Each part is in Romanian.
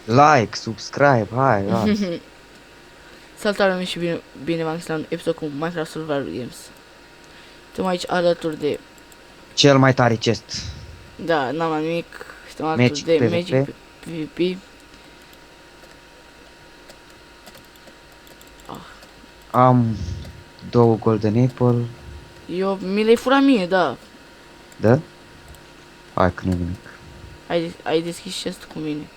Like, subscribe, hai, las. Salutare oameni și bine v-am găsit la un episod cu Minecraft Survival Games. Suntem aici alături de... Cel mai tare chest. Da, n-am mai nimic. Suntem alături Magic de Magic PvP. PvP. Am două golden apple. Mi le-ai furat mie, da. Da? Hai că nu nimic. Ai deschis chest cu mine.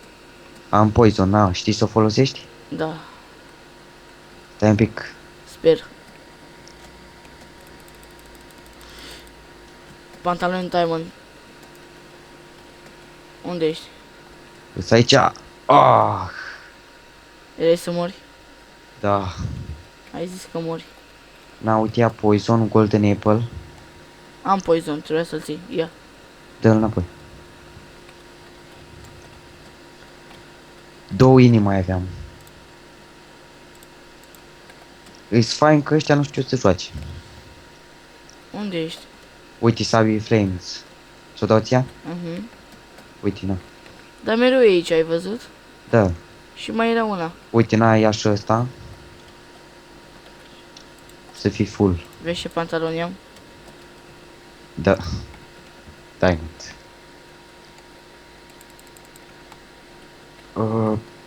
Am poison, na, știi să o folosești? Da, Stai un pic. sper. Pantaloni Diamond. Unde ești? Îți aici. Ah, Vrei să mori? da. Ai zis că mori. Na, uite, ia poison, golden apple. Am poison, trebuie să-l ții. Ia. Dă-l înapoi. Două inimi mai aveam. Îți fain că ăștia nu știu să joace. Unde ești? Uite, Sabi Flames. S-o dau ți-a? Uite, na. Dar mereu e aici, ai văzut? Da. Și mai era una. Uite, na, ia și ăsta. Să fii full. Vezi ce pantaloni am? Da. Diamond.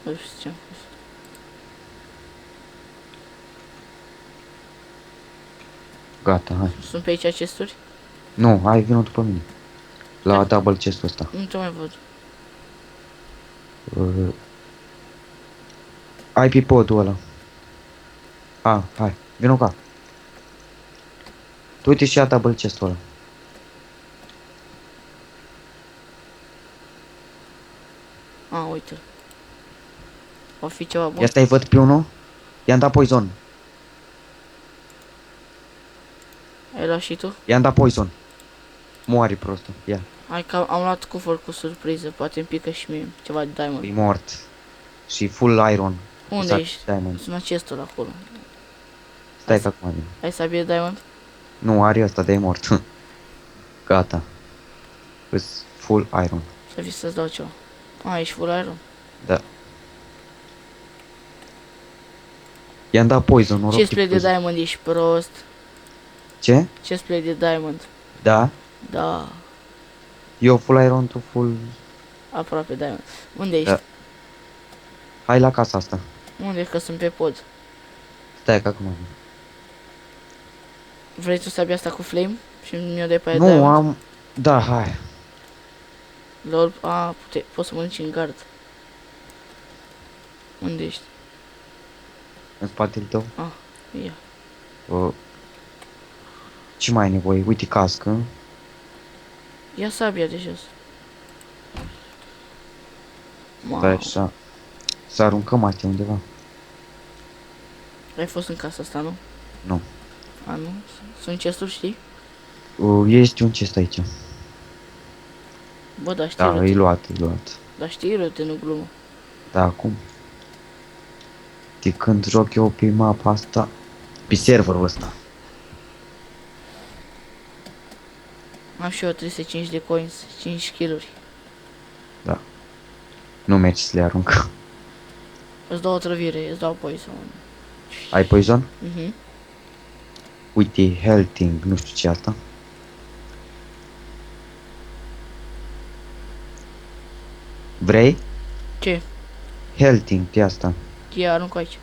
Nu știu ce am fost. Gata, hai. Sunt pe aici chesturi? Nu, hai, vină după mine. La double chest-ul ăsta. Nu te mai văd. Ai pe podul ăla. Hai, vină ca. Tu uite și ia double chest-ul ăla. Uite. O fi ceva bun. Ia stai, văd pe unul. I-am dat poison. Ai luat și tu? I-am dat poison. Moare prostul. Ia. Hai că am luat cufăr cu surpriză. Poate îmi pică și mie ceva de diamond. E mort. Și full iron. Unde Exact, ești? Diamond. Sunt chestul acolo. Stai că acum vin. Ai sabie de diamond? Nu, are ăsta, de-e mort. Gata. Îs full iron. Să vii să-ți dau ceva. Ești full iron. Da. I-am dat poison, noroc. Ce spray de diamond, ești prost. Ce? Ce spray de diamond? Da. Da. Eu full iron, tu full... Aproape diamond. Unde ești? Da. Hai la casa asta. Unde? Că sunt pe pod. Stai că acum vin. Vrei tu sabia asta cu flame? Și mi-o dai pe aia Nu, diamond? am... Da, hai. Lol, poți să mănânci în gard. Unde ești? În spatele tău. Ia. Ce mai ai nevoie? Uite, cască. Ia sabia de jos. Stai așa. Să aruncăm astea undeva. Ai fost în casa asta, nu? Nu. Nu? Sunt chesturi, știi? Este un chest aici. Bă, dar știi Da, rute. e luat, e luat. Dar știi rute, nu glumă. Da, acum. De când joc eu pe mapa asta. Pe serverul ăsta. Am și eu 305 de coins, 5 kill-uri. Da. Nu mergi să le arunc. Îți dau o trăvire, îți dau poison. Ai poison? Mhm. Uite, healthing, nu știu ce e asta. Vrei? Ce? Healthing, de asta. Ia, arunc aici.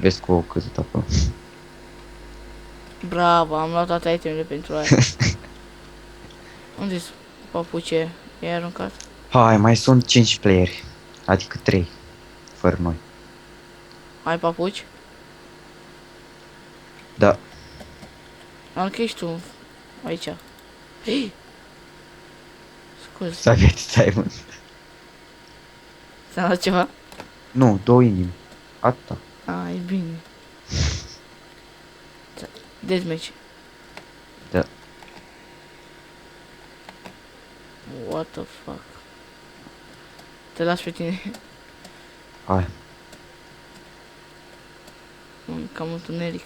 Vezi cu o căzut acolo. Bravo, am luat toate itemele pentru aia. Unde-s papuce? I-ai aruncat? Hai, mai sunt 5 playeri. Adică 3. Fără noi. Ai papuci? Da. Aruncă tu. Aici. Hei! Scuze, Să aveți diamond. ți-am dat ceva? Nu, 2 inimi. Atâta. E bine. Deathmatch. Da. What the fuck? Te las pe tine. Hai. Cam întuneric.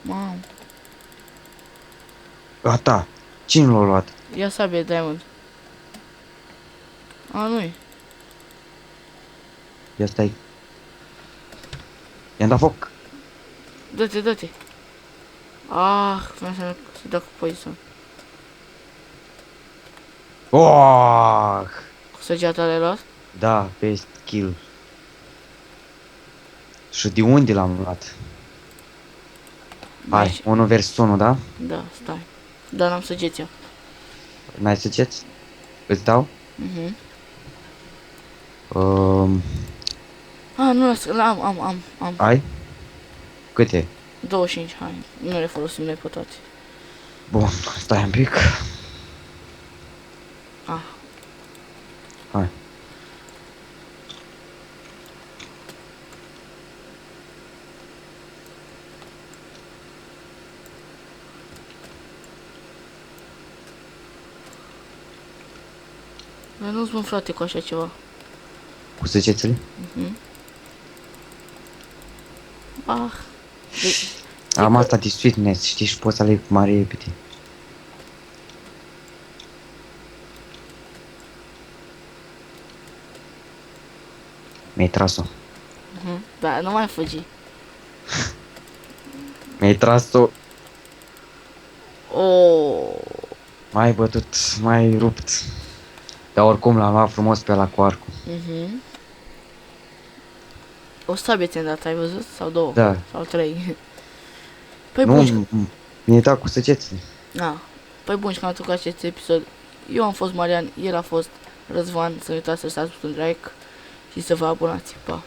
Mamă. Gata. Cine l-a luat? Ia sabie, Diamond. A, nu-i. Ia stai. I-am dat foc. Dă-te, dă-te. Ah, vreau să dau cu poison. Oh! Cu săgeata le luat? Da, best kill. Și de unde l-am luat? Hai, Aici. 1 vs 1, da? Da, stai. Da, n-am săgeți eu. N-ai săgeți? Îți dau? Mhm. Um, Ah, nu, am. ai? Câte? 25, hai. Nu le folosim noi pe toate. Bun, stai un pic. Ah. Hai. Dar nu-ți mă, frate, cu așa ceva. Cu săgețele? Mhm. Ah. Am asta de sweetness, știi, și poți să aleg mare repede. Mi-ai tras-o. Mhm. Da, nu mai fugi. Mi-ai tras-o. Oh. M-ai bătut, m-ai rupt. Dar oricum l-am luat frumos pe ăla cu arcul. Mhm. O sabie ți-am dat, ai văzut? Sau două? Da. Sau trei. Păi Nu, bun, și... mi-ai dat cu săgețele. Na. Păi bun, și când am făcut acest episod, eu am fost Marian, el a fost Răzvan, să nu uitați să stați un like și să vă abonați. Pa!